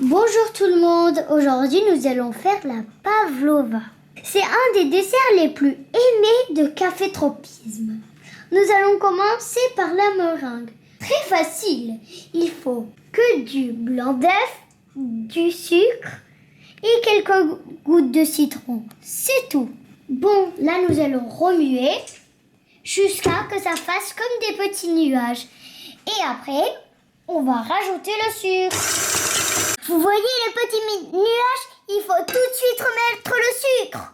Bonjour tout le monde, aujourd'hui nous allons faire la pavlova. C'est un des desserts les plus aimés de Café Tropisme. Nous allons commencer par la meringue. Très facile, il faut que du blanc d'œuf, du sucre et quelques gouttes de citron. C'est tout. Bon, là nous allons remuer jusqu'à que ça fasse comme des petits nuages. Et après, on va rajouter le sucre. Vous voyez les petits nuages? Il faut tout de suite remettre le sucre.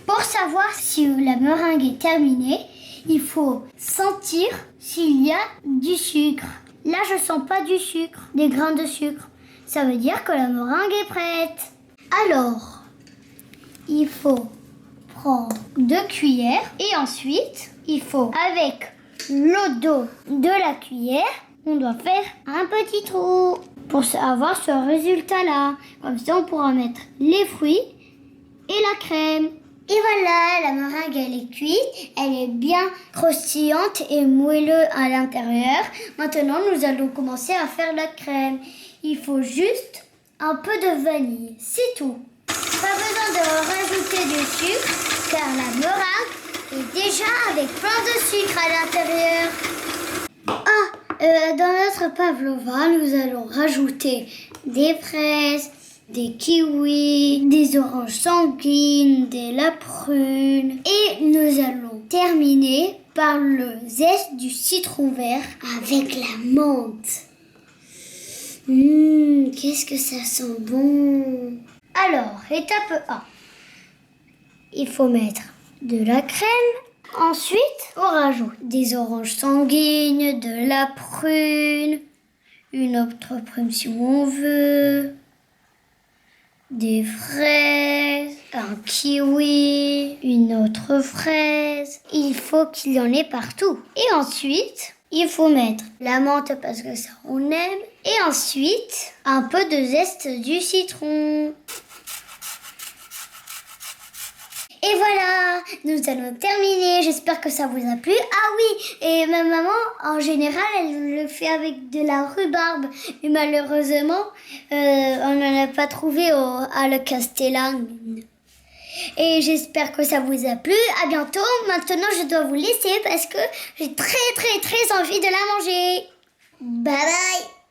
Pour savoir si la meringue est terminée, il faut sentir s'il y a du sucre. Là, je sens pas du sucre, des grains de sucre. Ça veut dire que la meringue est prête. Alors, il faut prendre 2 cuillères et ensuite, il faut, avec l'eau d'eau de la cuillère, on doit faire un petit trou pour avoir ce résultat-là. Comme ça, on pourra mettre les fruits et la crème. Et voilà, la meringue, elle est cuite, elle est bien croustillante et moelleuse à l'intérieur. Maintenant, nous allons commencer à faire la crème. Il faut juste un peu de vanille, c'est tout. Pas besoin de rajouter du sucre, car la meringue est déjà avec plein de sucre à l'intérieur. Dans notre pavlova, nous allons rajouter des fraises, des kiwis, des oranges sanguines, des la prune. Et nous allons terminer par le zeste du citron vert avec la menthe. Qu'est-ce que ça sent bon! Alors, étape 1. Il faut mettre de la crème. Ensuite, on rajoute des oranges sanguines, de la prune, une autre prune si on veut, des fraises, un kiwi, une autre fraise. Il faut qu'il y en ait partout. Et ensuite, il faut mettre la menthe parce que ça on aime. Et ensuite, un peu de zeste du citron. Et voilà, nous allons terminer. J'espère que ça vous a plu. Ah oui, et ma maman, en général, elle le fait avec de la rhubarbe. Mais malheureusement, on n'en a pas trouvé à la Castellane. Et j'espère que ça vous a plu. À bientôt. Maintenant, je dois vous laisser parce que j'ai très envie de la manger. Bye bye.